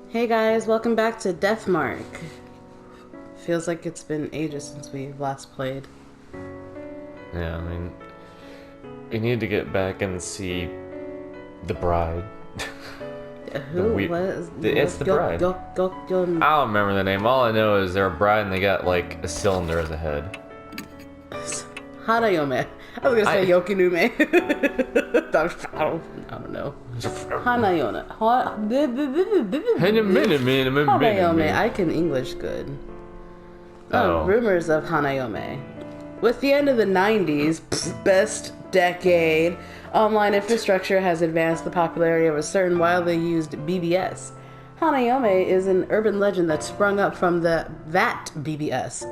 Hey guys, welcome back to Deathmark. Feels like it's been ages since we last played. Yeah, I mean, we need to get back and see the bride. It's the bride. I don't remember the name. All I know is they're a bride and they got like a cylinder as a head. Hanayome. I was gonna say Yokinume. I don't know. Hanayome. Hanayome. I can English good. Rumors of Hanayome. With the end of the 90s, best decade, online infrastructure has advanced the popularity of a certain widely used BBS. Hanayome is an urban legend that sprung up from that BBS.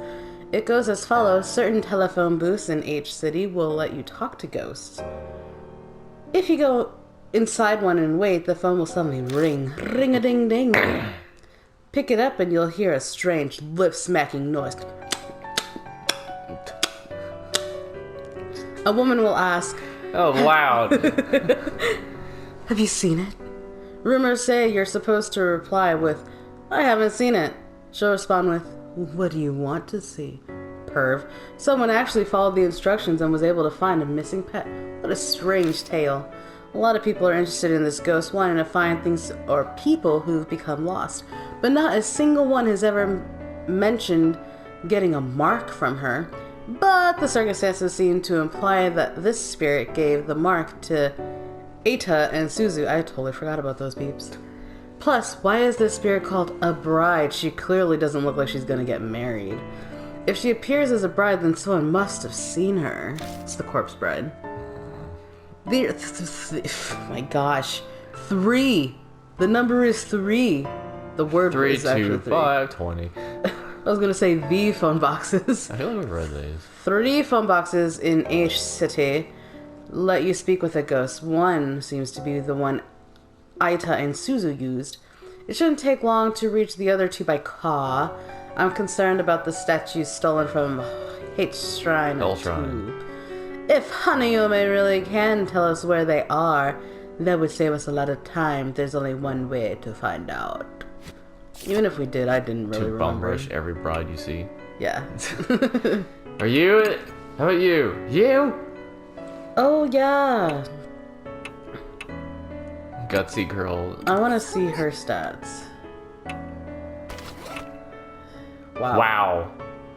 It goes as follows: certain telephone booths in H City will let you talk to ghosts. If you go inside one and wait, the phone will suddenly ring. Ring-a-ding-ding. Pick it up and you'll hear a strange lip-smacking noise. A woman will ask, "Oh, loud." "Have you seen it?" Rumors say you're supposed to reply with, "I haven't seen it." She'll respond with, "What do you want to see, perv?" Someone actually followed the instructions and was able to find a missing pet. What a strange tale. A lot of people are interested in this ghost, wanting to find things or people who've become lost, but not a single one has ever mentioned getting a mark from her. But the circumstances seem to imply that this spirit gave the mark to Eita and Suzu. I totally forgot about those peeps. Plus, why is this spirit called a bride? She clearly doesn't look like she's gonna get married. If she appears as a bride, then someone must have seen her. It's the corpse bride. My gosh. 3. The number is 3. The word 3, is actually 2, 3. 5, 20. I was gonna say the phone boxes. I feel like we've read these. 3 phone boxes in H City let you speak with a ghost. One seems to be the one Aita and Suzu used. It shouldn't take long to reach the other 2 by car. I'm concerned about the statues stolen from H Shrine 2. If Hanayome really can tell us where they are, that would save us a lot of time. There's only one way to find out. Even if we did, I didn't really remember. Bum rush every bride you see. Yeah. Are you it? How about you? You? Oh, yeah. Gutsy girl. I want to see her stats. Wow. Wow.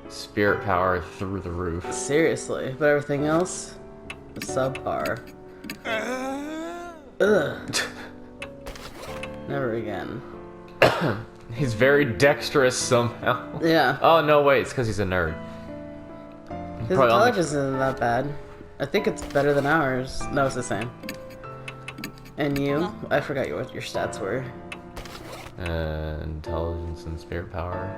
Spirit power through the roof. Seriously. But everything else? Subpar. Ugh. Never again. He's very dexterous somehow. Yeah. Oh, no, wait. It's because he's a nerd. His intelligence isn't that bad. I think it's better than ours. No, it's the same. And you? I forgot what your stats were. Intelligence and spirit power.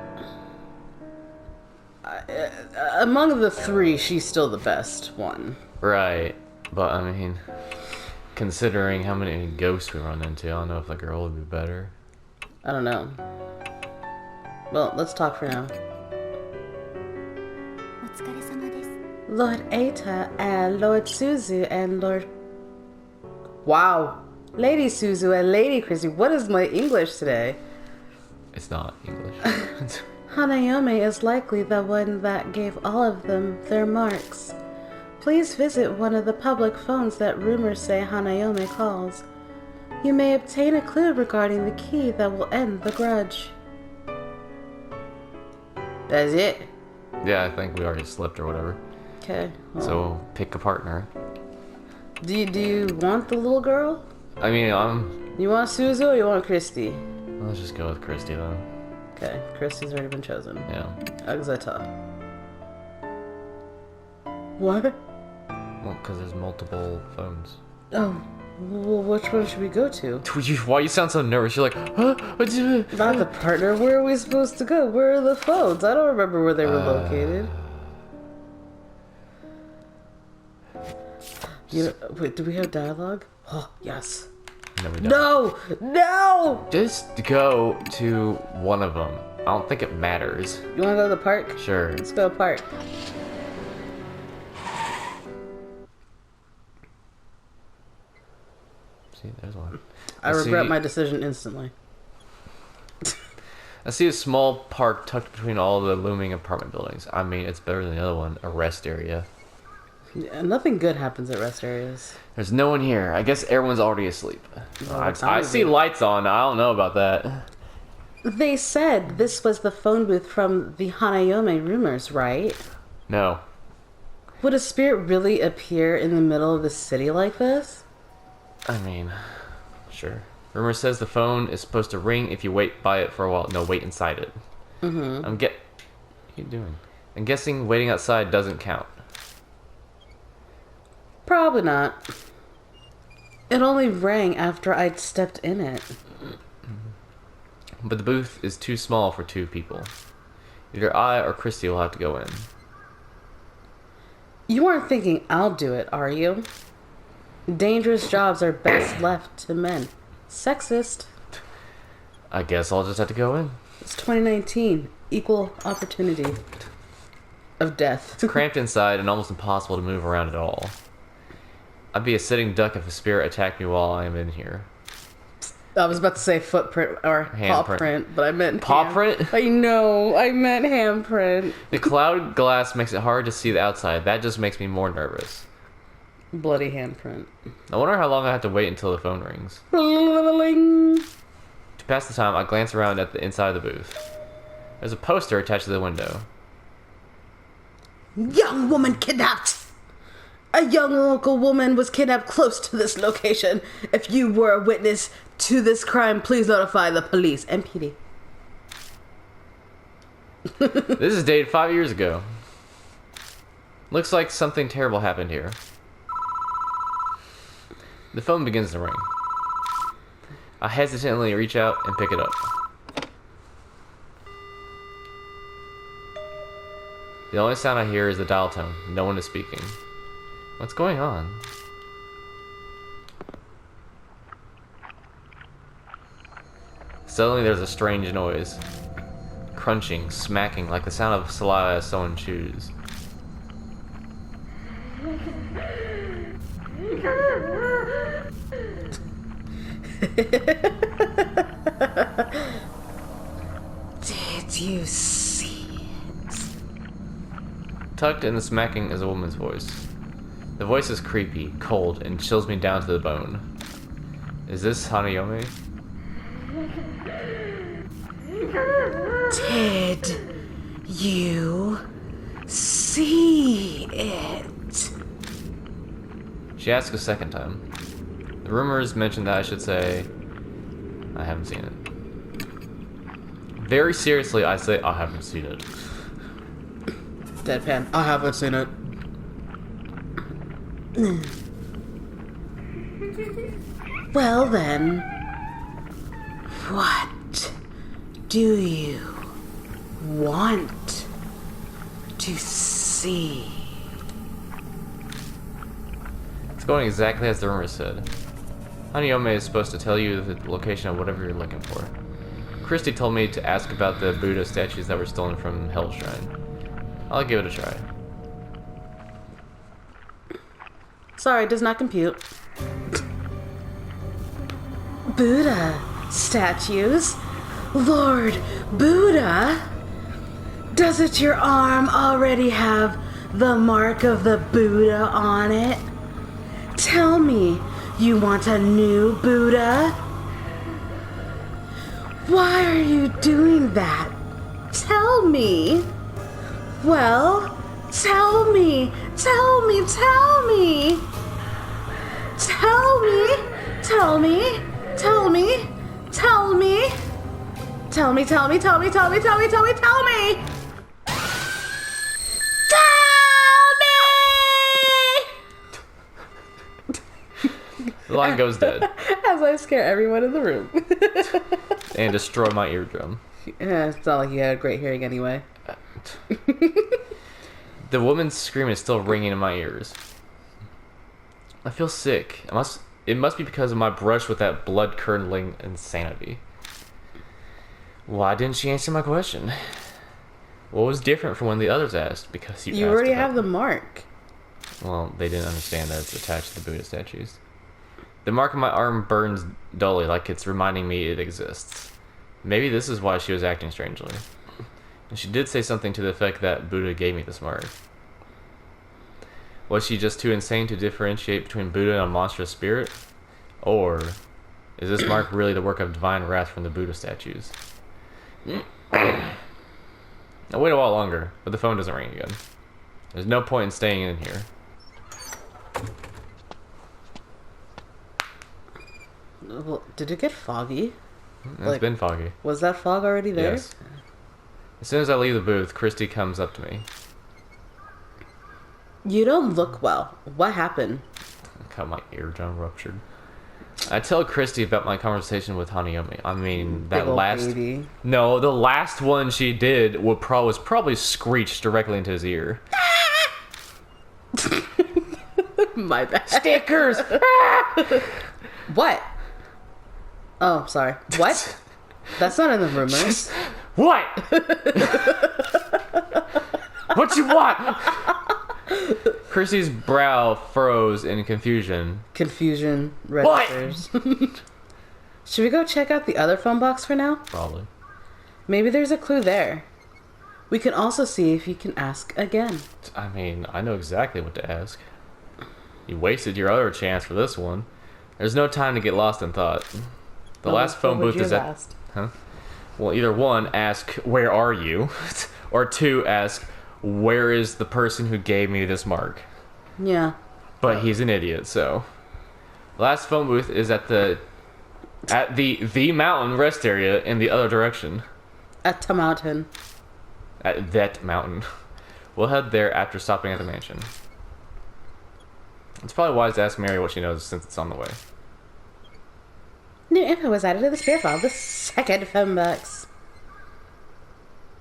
Among the 3, she's still the best one. Right. But, I mean, considering how many ghosts we run into, I don't know if the girl would be better. I don't know. Well, let's talk for now. Lord Eita and Lord Suzu and Lord... Wow. Lady Suzu and Lady Chrissy. What is my English today? It's not English. Hanayome is likely the one that gave all of them their marks. Please visit one of the public phones that rumors say Hanayome calls. You may obtain a clue regarding the key that will end the grudge. That's it? Yeah, I think we already slipped or whatever. Okay. Well. So, pick a partner. Do you want the little girl? I mean, You want Suzu or you want Christy? let's just go with Christy then. Okay, Christy's already been chosen. Yeah. Exeta. What? Well, because there's multiple phones. Oh, well, which one should we go to? Why you sound so nervous? You're like, huh? Not the partner. Where are we supposed to go? Where are the phones? I don't remember where they were located. Wait, do we have dialogue? Oh, yes. No, we don't. No! No! Just go to one of them. I don't think it matters. You want to go to the park? Sure. Let's go to the park. See, there's one. I regret my decision instantly. I see a small park tucked between all the looming apartment buildings. I mean, it's better than the other one, a rest area. Yeah, nothing good happens at rest areas. There's no one here. I guess everyone's already asleep. I see lights on. I don't know about that. They said this was the phone booth from the Hanayome rumors, right? No. Would a spirit really appear in the middle of the city like this? I mean, sure. Rumor says the phone is supposed to ring if you wait by it for a while. No, wait inside it. Mm-hmm. What are you doing? I'm guessing waiting outside doesn't count. Probably not. It only rang after I'd stepped in it. But the booth is too small for 2 people. Either I or Christy will have to go in. You aren't thinking I'll do it, are you? Dangerous jobs are best left to men. Sexist. I guess I'll just have to go in. It's 2019. Equal opportunity of death. It's cramped inside and almost impossible to move around at all. I'd be a sitting duck if a spirit attacked me while I am in here. I was about to say footprint or paw print, but I meant paw print. I know, I meant handprint. The cloud glass makes it hard to see the outside. That just makes me more nervous. Bloody handprint. I wonder how long I have to wait until the phone rings. Bling. To pass the time, I glance around at the inside of the booth. There's a poster attached to the window. Young woman kidnapped! A young local woman was kidnapped close to this location. If you were a witness to this crime, please notify the police. MPD. This is dated 5 years ago. Looks like something terrible happened here. The phone begins to ring. I hesitantly reach out and pick it up. The only sound I hear is the dial tone. No one is speaking. What's going on? Suddenly there's a strange noise. Crunching, smacking, like the sound of saliva as someone chews. Did you see it? Tucked in the smacking is a woman's voice. The voice is creepy, cold, and chills me down to the bone. Is this Hanayome? Did you see it? She asks a second time. The rumors mention that I should say, I haven't seen it. Very seriously, I say, I haven't seen it. Deadpan. I haven't seen it. Well then, what do you want to see? It's going exactly as the rumor said. Hanayome is supposed to tell you the location of whatever you're looking for. Christy told me to ask about the Buddha statues that were stolen from Hell Shrine. I'll give it a try. Sorry, does not compute. Buddha statues? Lord Buddha? Doesn't your arm already have the mark of the Buddha on it? Tell me, you want a new Buddha? Why are you doing that? Tell me. Well, tell me. Tell me. Tell me. Tell me. Tell me. Tell me. Tell me. Tell me. Tell me. Tell me. Tell me. Tell me. Tell me. Tell me. The line goes dead. As I scare everyone in the room. And destroy my eardrum. Yeah, it's not like you had a great hearing anyway. The woman's scream is still ringing in my ears. I feel sick. It must be because of my brush with that blood-curdling insanity. Why didn't she answer my question? What was different from when the others asked? Because you asked already about have the mark. Well, they didn't understand that it's attached to the Buddha statues. The mark on my arm burns dully, like it's reminding me it exists. Maybe this is why she was acting strangely. And she did say something to the effect that Buddha gave me this mark. Was she just too insane to differentiate between Buddha and a monstrous spirit? Or is this mark really the work of divine wrath from the Buddha statues? I wait a while longer, but the phone doesn't ring again. There's no point in staying in here. Well, did it get foggy? It's been foggy. Was that fog already there? Yes. As soon as I leave the booth, Christy comes up to me. You don't look well. What happened? Got my eardrum ruptured. I tell Christy about my conversation with Hanayome. I mean, that Big old last... baby. No, the last one she did was probably screeched directly into his ear. My bad. Stickers! What? Oh, sorry. What? That's not in the rumors. What? What you want? Chrissy's brow froze in confusion. Confusion registers. Should we go check out the other phone box for now? Probably. Maybe there's a clue there. We can also see if you can ask again. I mean, I know exactly what to ask. You wasted your other chance for this one. There's no time to get lost in thought. The last phone booth is at... Asked? Huh? Well, either one, ask, where are you? Or two, ask, where is the person who gave me this mark? Yeah. But he's an idiot, so... The last phone booth is at the mountain rest area in the other direction. At the mountain. At that mountain. We'll head there after stopping at the mansion. It's probably wise to ask Mary what she knows since it's on the way. New info was added to the spirit file. The second phone box.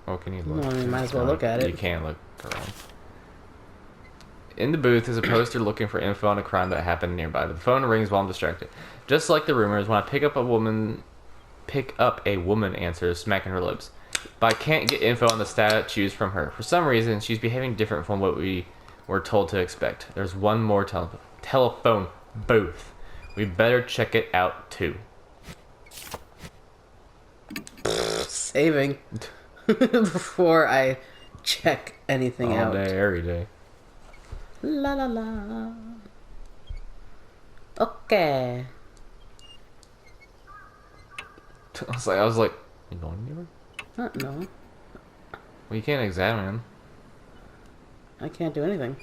Oh, can you look? Well, you might as well look at it. You can look around. In the booth is a poster looking for info on a crime that happened nearby. The phone rings while I'm distracted. Just like the rumors, when I pick up a woman answers, smacking her lips. But I can't get info on the statues from her. For some reason, she's behaving different from what we were told to expect. There's one more telephone booth. We better check it out too. Saving. Before I check anything out. All day, every day. La la la. Okay. I was like, you going anywhere? No. Well, you can't examine. I can't do anything.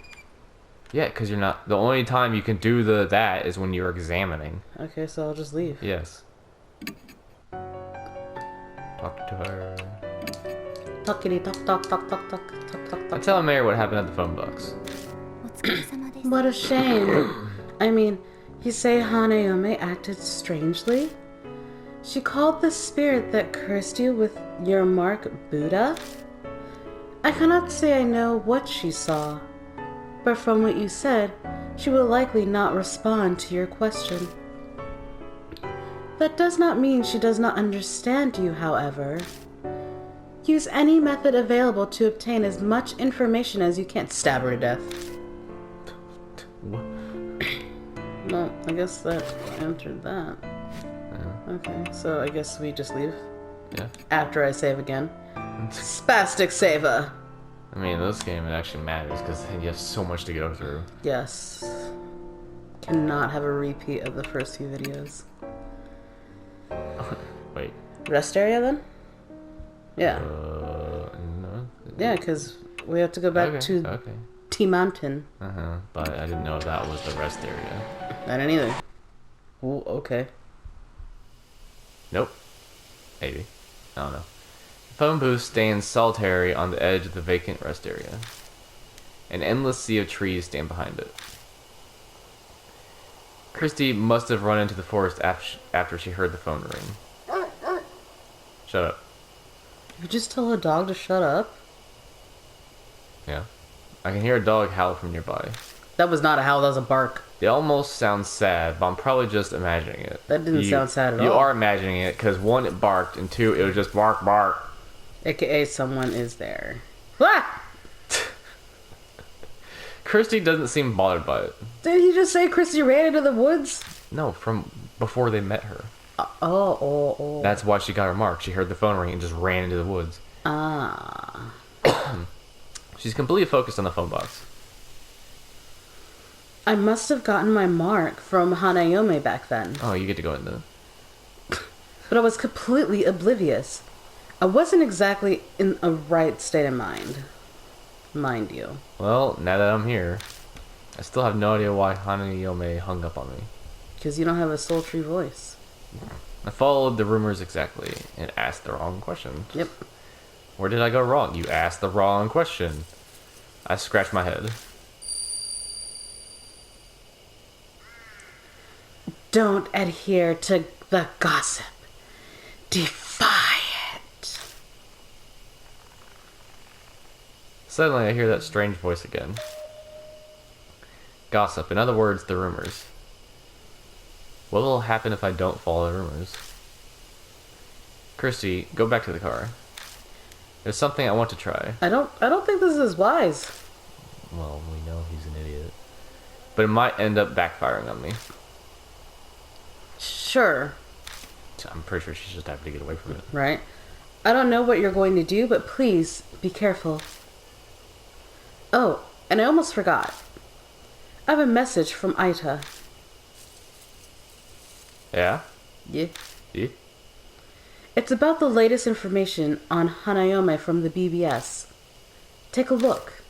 Yeah, because you're not. The only time you can do that is when you're examining. Okay, so I'll just leave. Yes. Talk to her. Talkity talk talk talk talk talk talk talk I'm talk. telling Mary what happened at the phone box. What a shame. I mean, you say Hanayome acted strangely? She called the spirit that cursed you with your mark Buddha? I cannot say I know what she saw, but from what you said, she will likely not respond to your question. That does not mean she does not understand you, however. Use any method available to obtain as much information as you can. Stab her to death. What? Well, I guess that answered that. Yeah. Okay, so I guess we just leave. Yeah. After I save again. Spastic saver! I mean, in this game it actually matters because you have so much to go through. Yes. Cannot have a repeat of the first few videos. Wait. Rest area then? Yeah. No. Yeah, because we have to go back to T Mountain. But I didn't know that was the rest area. I didn't either. Ooh, okay. Nope. Maybe. I don't know. The phone booth stands solitary on the edge of the vacant rest area. An endless sea of trees stand behind it. Christy must have run into the forest after she heard the phone ring. Shut up. You just tell a dog to shut up? Yeah. I can hear a dog howl from nearby. That was not a howl, that was a bark. It almost sounds sad, but I'm probably just imagining it. That didn't sound sad at all. You are imagining it, because one, it barked, and two, it was just bark, bark. AKA someone is there. Ah! Christy doesn't seem bothered by it. Did he just say Christy ran into the woods? No, from before they met her. Oh. That's why she got her mark. She heard the phone ring and just ran into the woods. Ah. She's completely focused on the phone box. I must have gotten my mark from Hanayome back then. Oh, you get to go into... But I was completely oblivious. I wasn't exactly in a right state of mind. Mind you. Well, now that I'm here, I still have no idea why Hanayome hung up on me. Because you don't have a sultry voice. I followed the rumors exactly and asked the wrong question. Yep. Where did I go wrong? You asked the wrong question. I scratched my head. Don't adhere to the gossip. Defy it. Suddenly, I hear that strange voice again. Gossip. In other words, the rumors. What will happen if I don't follow the rumors? Christy, go back to the car. There's something I want to try. I don't think this is wise. Well, we know he's an idiot. But it might end up backfiring on me. Sure. I'm pretty sure she's just happy to get away from it. Right? I don't know what you're going to do, but please be careful. Oh, and I almost forgot. I have a message from Aita. Yeah? Yeah. Yeah? It's about the latest information on Hanayome from the BBS. Take a look.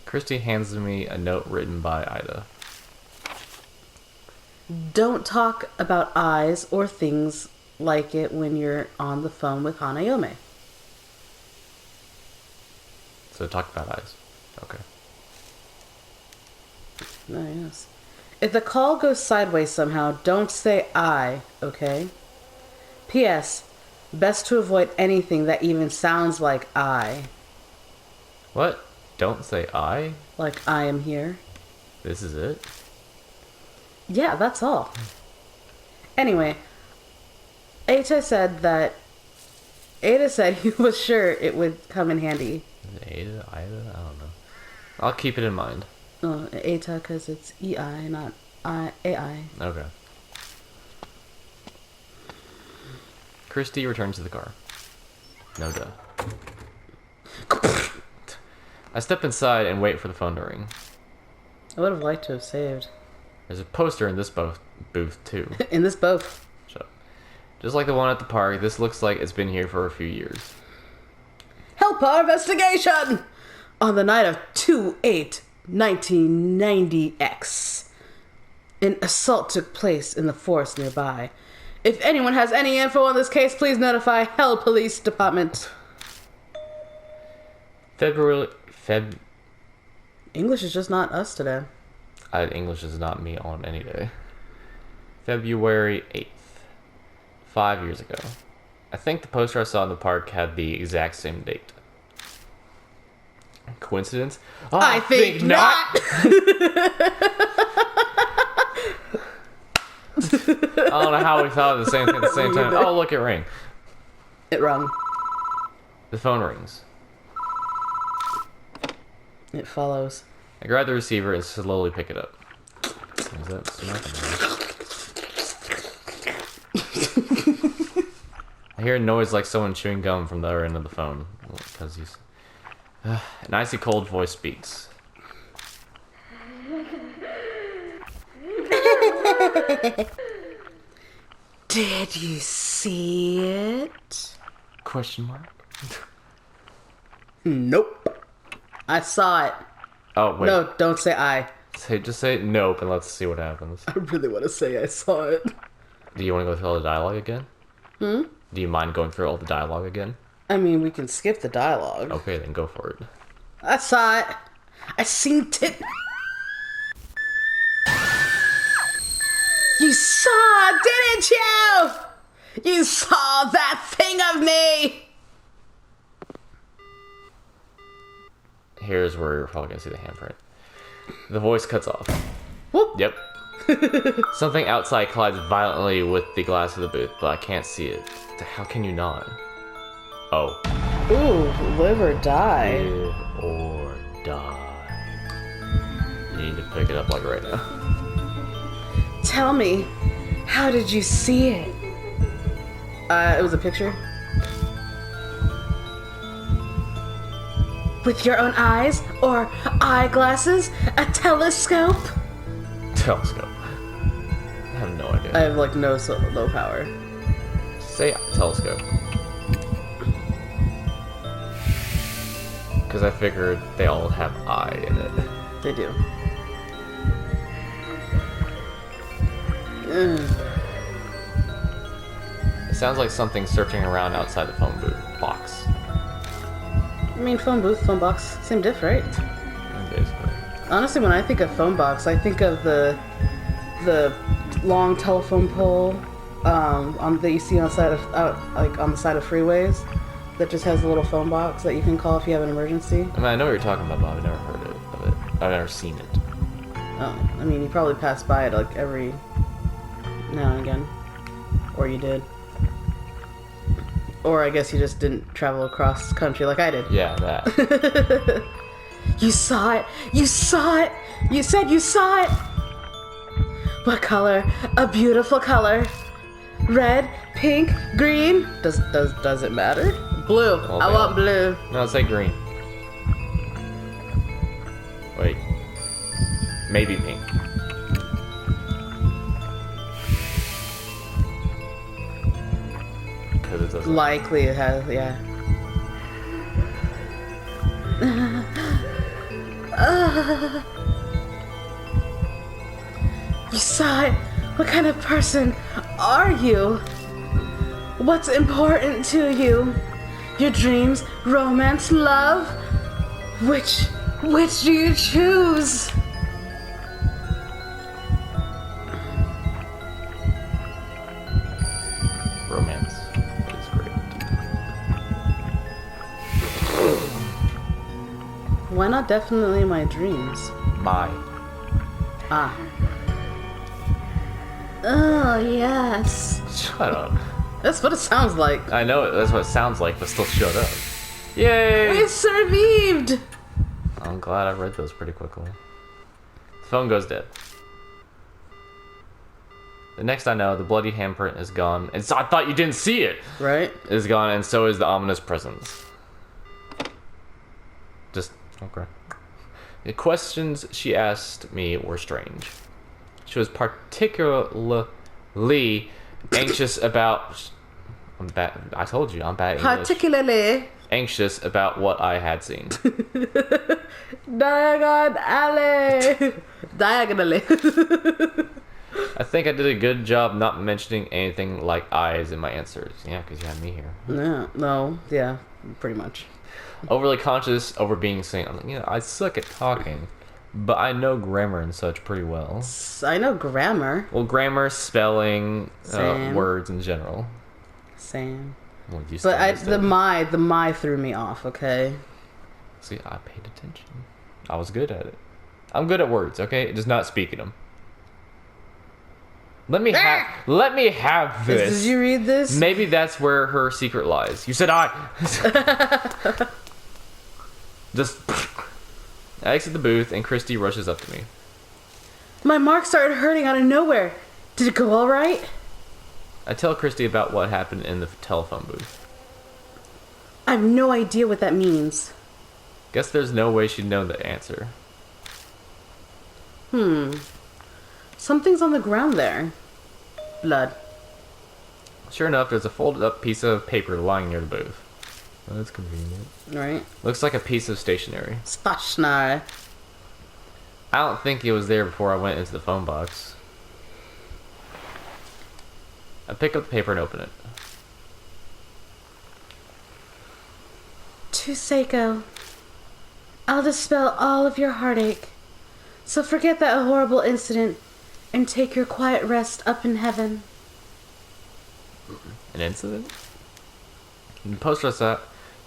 Christy hands me a note written by Ida. Don't talk about eyes or things like it when you're on the phone with Hanayome. So talk about eyes. Okay. Oh, yes. If the call goes sideways somehow, don't say I, okay? P.S. Best to avoid anything that even sounds like I. What? Don't say I? Like I am here. This is it? Yeah, that's all. Anyway, Ada said he was sure it would come in handy. Ada? Ida? I don't know. I'll keep it in mind. Oh, Ada, because it's EI, not AI. Okay. Christy returns to the car. No duh. I step inside and wait for the phone to ring. I would have liked to have saved. There's a poster in this booth too. In this both. Shut up. Just like the one at the park, this looks like it's been here for a few years. Help our investigation! On the night of 2/8/1990X, an assault took place in the forest nearby. If anyone has any info on this case, please notify Hell Police Department. English is just not us today. English is not me on any day. February 8th. 5 years ago. I think the poster I saw in the park had the exact same date. Coincidence? Oh, I think not! I don't know how we thought of the same thing at the same time. Oh, look, it rang. It rung. The phone rings. It follows. I grab the receiver and slowly pick it up. Is that smacking? I hear a noise like someone chewing gum from the other end of the phone. Because he's... an icy cold voice speaks. Did you see it? Question mark? Nope. I saw it. Oh, wait. No, don't say I. Just say nope and let's see what happens. I really want to say I saw it. Do you want to go through all the dialogue again? Do you mind going through all the dialogue again? I mean, we can skip the dialogue. Okay, then go for it. I saw it. I seen it. You saw, didn't you? You saw that thing of me. Here's where you're probably going to see the handprint. The voice cuts off. Whoop. Yep. Something outside collides violently with the glass of the booth, but I can't see it. How can you not? Oh. Ooh, live or die. Live or die. You need to pick it up like right now. Tell me, How did you see it? It was a picture. With your own eyes? Or eyeglasses? A telescope? Telescope. I have no idea. I have like no power. Say telescope. Because I figured they all have eye in it. They do. It sounds like something searching around outside the phone booth box. I mean, phone booth, phone box, same diff, right? Basically. Honestly, when I think of phone box, I think of the long telephone pole that you see on the side of on the side of freeways that just has a little phone box that you can call if you have an emergency. I mean, I know what you're talking about, but I've never heard of it. I've never seen it. Oh, I mean, you probably pass by it like every now and again, or you did. Or I guess you just didn't travel across country like I did. Yeah, that. You saw it! You saw it! You said you saw it! What color? A beautiful color. Red, pink, green. Does it matter? Blue. Well, I want blue. No, say green. Wait. Maybe pink. Because it doesn't. Likely it has, yeah. You saw it. What kind of person are you? What's important to you? Your dreams, romance, love? Which do you choose? Romance is great. Why not definitely my dreams? My. Ah. Oh, yes. Shut up. That's what it sounds like. I know that's what it sounds like, but still shut up. Yay! We survived! I'm glad I read those pretty quickly. The phone goes dead. The next I know, the bloody handprint is gone. And so I thought you didn't see it! Right? Is gone, and so is the ominous presence. Just, okay. The questions she asked me were strange. She was particularly anxious about... I told you, I'm bad English. Particularly Anxious about what I had seen. diagonally. Diagonally. I think I did a good job not mentioning anything like eyes in my answers. Yeah, because you had me here. Yeah, pretty much. Overly conscious over being seen. I'm like, I suck at talking, but I know grammar and such pretty well. I know grammar. Well, grammar, spelling, words in general. Same. Well, you But the my threw me off, okay? See, I paid attention. I was good at it. I'm good at words, okay? Just not speaking them. Let me have this. Did you read this? Maybe that's where her secret lies. You said I. Just. I exit the booth and Christy rushes up to me. My mark started hurting out of nowhere. Did it go all right? I tell Christy about what happened in the telephone booth. I have no idea what that means. Guess there's no way she'd know the answer. Something's on the ground there. Blood. Sure enough, there's a folded up piece of paper lying near the booth. Oh, that's convenient. Right? Looks like a piece of stationery. Stationery. I don't think it was there before I went into the phone box. I pick up the paper and open it. To Seiko, I'll dispel all of your heartache. So forget that horrible incident and take your quiet rest up in heaven. An incident? The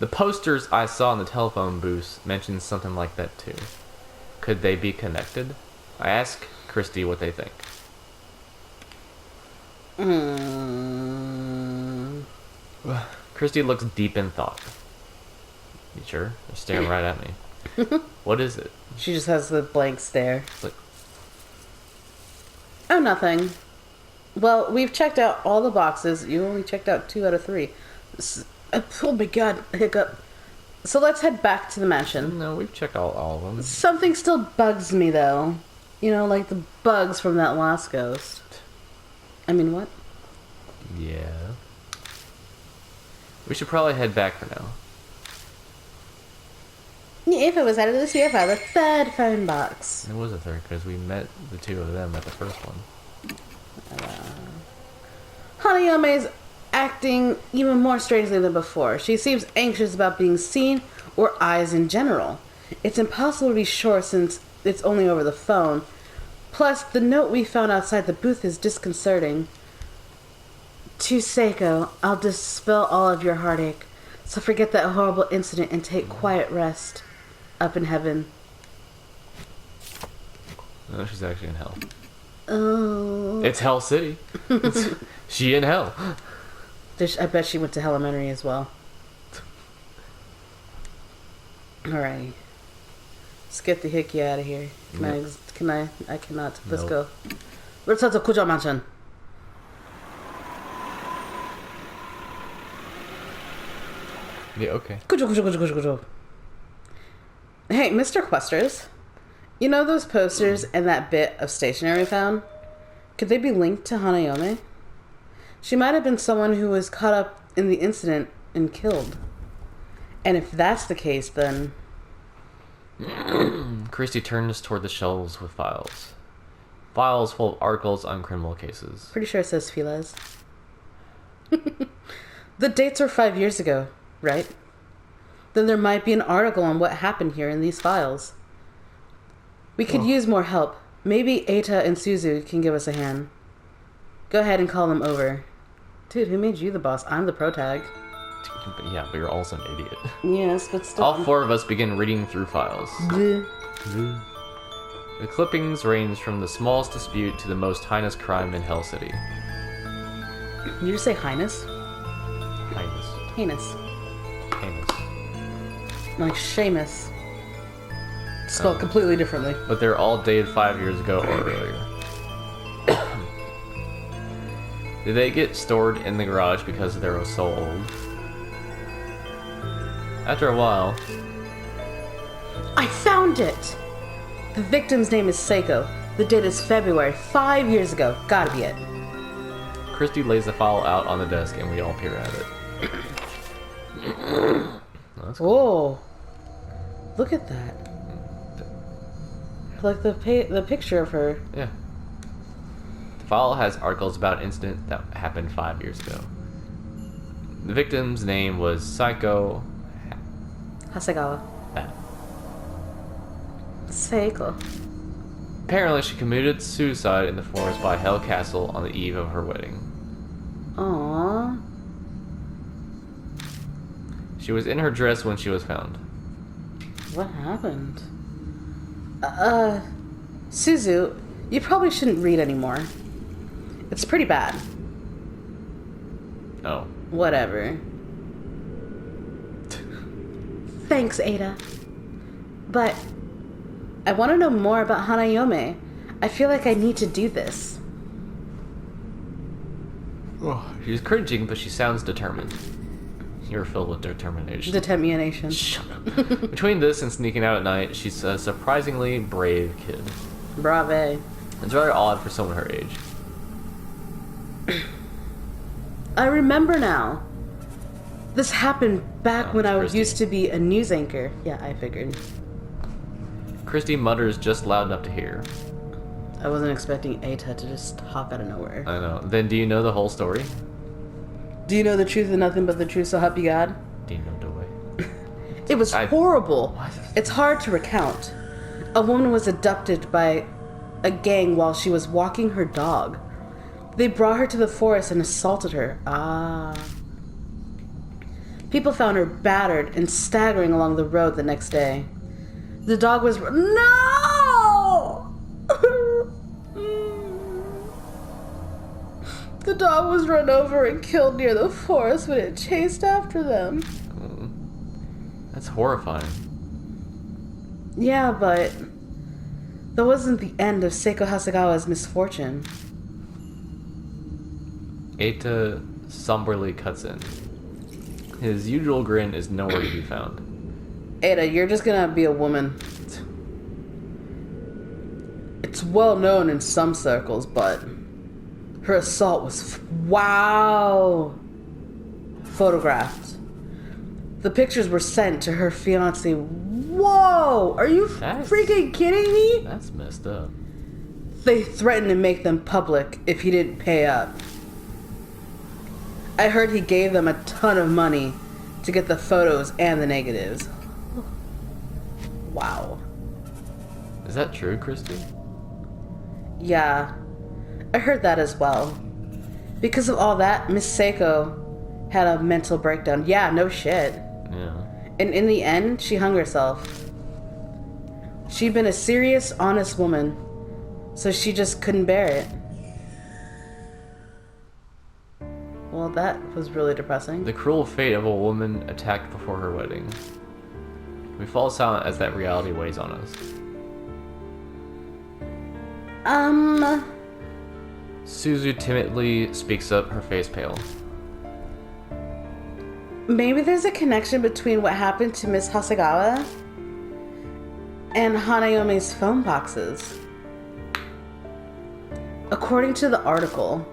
posters I saw in the telephone booths mentioned something like that too. Could they be connected? I ask Christy what they think. Christy looks deep in thought. You sure? They're staring right at me. What is it? She just has the blank stare. It's like, Oh, nothing. Well, we've checked out all the boxes. You only checked out 2 out of 3. Oh my god, hiccup. So let's head back to the mansion. No, we've checked all of them. Something still bugs me, though. You know, like the bugs from that last ghost. I mean, what? Yeah. We should probably head back for now. If it was out of this year, the third phone box. It was a third because we met the 2 of them at the first one. Hanayome's acting even more strangely than before. She seems anxious about being seen or eyes in general. It's impossible to be sure since it's only over the phone. Plus, the note we found outside the booth is disconcerting. To Seiko, I'll dispel all of your heartache. So forget that horrible incident and take quiet rest. Up in heaven. No, she's actually in hell. Oh. It's Hell City. She in hell. I bet she went to Elementary as well. Alrighty. Let's get the hickey out of here. I cannot. Let's go. Let's head to Kujo Mansion. Yeah, okay. Kujo. Hey, Mr. Questers. You know those posters and that bit of stationery we found? Could they be linked to Hanayome? She might have been someone who was caught up in the incident and killed. And if that's the case, then... Christy turns toward the shelves with files. Files full of articles on criminal cases. Pretty sure it says Files. The dates are 5 years ago, right? Then there might be an article on what happened here in these files. We could use more help. Maybe Eita and Suzu can give us a hand. Go ahead and call them over. Dude, who made you the boss? I'm the protag. Yeah, but you're also an idiot. Yes, but still. All 4 of us begin reading through files. Bleh. The clippings range from the smallest dispute to the most heinous crime in Hell City. Did you say highness? Heinous. Heinous. Heinous. Like Seamus. Spelled completely differently. But they're all dated 5 years ago or earlier. Did they get stored in the garage because they were so old? After a while... I found it! The victim's name is Seiko. The date is February, 5 years ago. Gotta be it. Christy lays the file out on the desk and we all peer at it. Oh, that's cool. Whoa. Look at that. Like the picture of her. Yeah. The file has articles about an incident that happened 5 years ago. The victim's name was Saiko... Hasegawa. Seiko. Apparently she committed suicide in the forest by Hell Castle on the eve of her wedding. Aww. She was in her dress when she was found. What happened? Suzu, you probably shouldn't read anymore. It's pretty bad. Oh. Whatever. Thanks, Ada. But I want to know more about Hanayome. I feel like I need to do this. Oh, she's cringing, but she sounds determined. You're filled with determination. Determination. Shut up. Between this and sneaking out at night, she's a surprisingly brave kid. Brave. It's rather odd for someone her age. I remember now. This happened back when I Christy. used to be a news anchor. Yeah, I figured. Christy mutters just loud enough to hear. I wasn't expecting Eita to just talk out of nowhere. I know. Then do you know the whole story? Do you know the truth and nothing but the truth, so help you God? Do you know the way? It was horrible. What? It's hard to recount. A woman was abducted by a gang while she was walking her dog. They brought her to the forest and assaulted her. People found her battered and staggering along the road the next day. The dog was... No! The dog was run over and killed near the forest when it chased after them. That's horrifying. Yeah, but that wasn't the end of Seiko Hasegawa's misfortune. Eita somberly cuts in. His usual grin is nowhere to be found. Ada, you're just gonna be a woman. It's well known in some circles, but her assault was photographed. The pictures were sent to her fiance. Whoa! Are you freaking kidding me? That's messed up. They threatened to make them public if he didn't pay up. I heard he gave them a ton of money to get the photos and the negatives. Wow. Is that true, Christy? Yeah, I heard that as well. Because of all that, Miss Seiko had a mental breakdown. Yeah, no shit. Yeah. And in the end, she hung herself. She'd been a serious, honest woman, so she just couldn't bear it. Well, that was really depressing. The cruel fate of a woman attacked before her wedding. We fall silent as that reality weighs on us. Suzu timidly speaks up, her face pale. Maybe there's a connection between what happened to Miss Hasegawa and Hanayome's phone boxes. According to the article,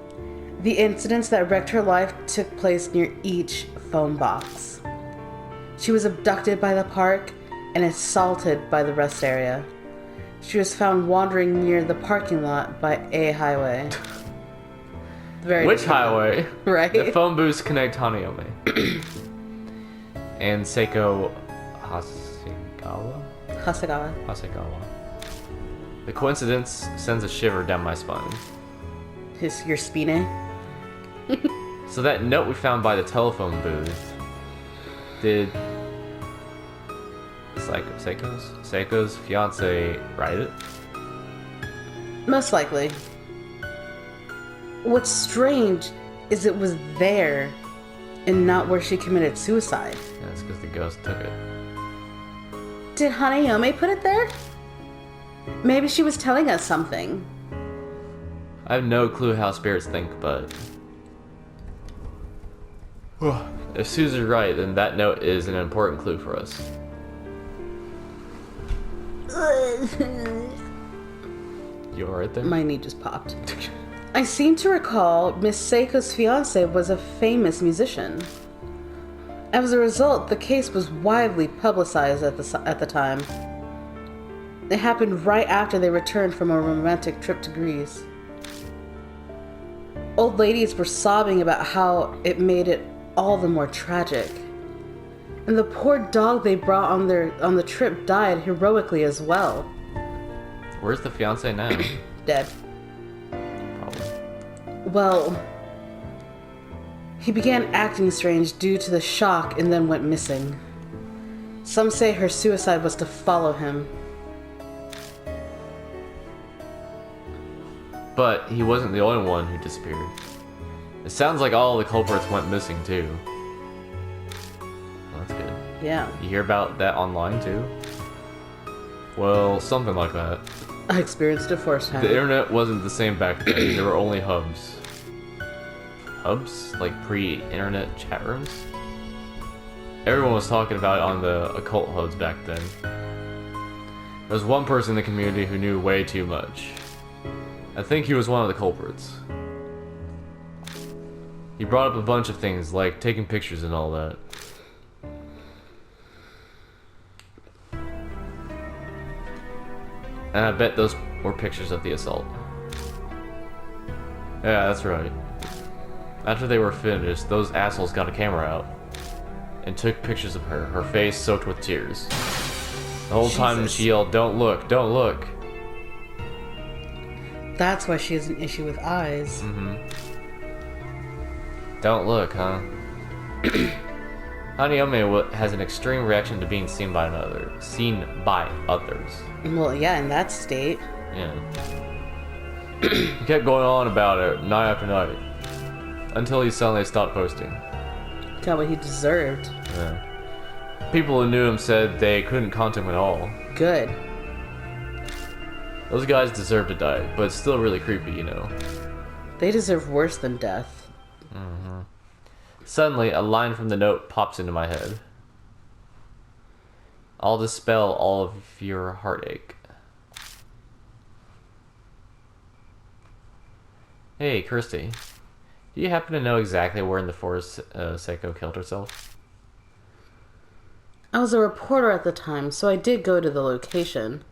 the incidents that wrecked her life took place near each phone box. She was abducted by the park and assaulted by the rest area. She was found wandering near the parking lot by a highway. Which highway? Right? The phone booths connect Hanayome and Seiko Hasegawa. The coincidence sends a shiver down my spine. Your spine? So that note we found by the telephone booth, did Seiko's fiance write it? Most likely. What's strange is it was there and not where she committed suicide. That's because the ghost took it. Did Hanayome put it there? Maybe she was telling us something. I have no clue how spirits think, but if Suzu's right, then that note is an important clue for us. You alright there? My knee just popped. I seem to recall Miss Seiko's fiance was a famous musician. As a result, the case was widely publicized at the time. It happened right after they returned from a romantic trip to Greece. Old ladies were sobbing about how it made it all the more tragic. And the poor dog they brought on the trip died heroically as well. Where's the fiance now? Dead. Probably. Well, he began acting strange due to the shock and then went missing. Some say her suicide was to follow him. But he wasn't the only one who disappeared. It sounds like all the culprits went missing too. Well, that's good. Yeah. You hear about that online too? Well, something like that. I experienced it firsthand. The internet wasn't the same back then. There were only hubs. Hubs? Like pre-internet chat rooms? Everyone was talking about it on the occult hubs back then. There was one person in the community who knew way too much. I think he was one of the culprits. He brought up a bunch of things, like taking pictures and all that. And I bet those were pictures of the assault. Yeah, that's right. After they were finished, those assholes got a camera out and took pictures of her, her face soaked with tears. The whole time she yelled, "Don't look, don't look." That's why she has an issue with eyes. Don't look, huh? Hanayome has an extreme reaction to being seen by others. Well, yeah, in that state. Yeah. He kept going on about it night after night until he suddenly stopped posting. Got what he deserved. Yeah. People who knew him said they couldn't contact him at all. Good. Those guys deserve to die, but it's still really creepy, you know. They deserve worse than death. Suddenly, a line from the note pops into my head. I'll dispel all of your heartache. Hey, Kirsty. Do you happen to know exactly where in the forest Seiko killed herself? I was a reporter at the time, so I did go to the location.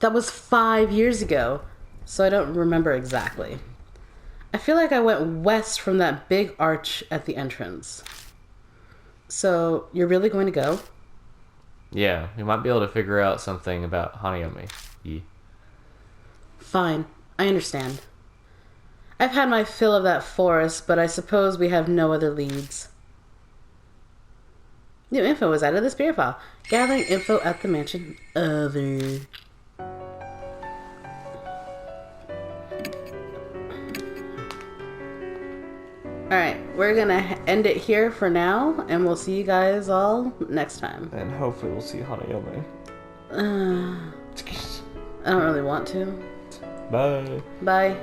That was 5 years ago, so I don't remember exactly. I feel like I went west from that big arch at the entrance. So, you're really going to go? Yeah, we might be able to figure out something about Hanayome. Yeah. Fine, I understand. I've had my fill of that forest, but I suppose we have no other leads. New info was added to the spirit file. Gathering info at the mansion. Other. Alright, we're gonna end it here for now, and we'll see you guys all next time. And hopefully we'll see Hanayome. I don't really want to. Bye. Bye.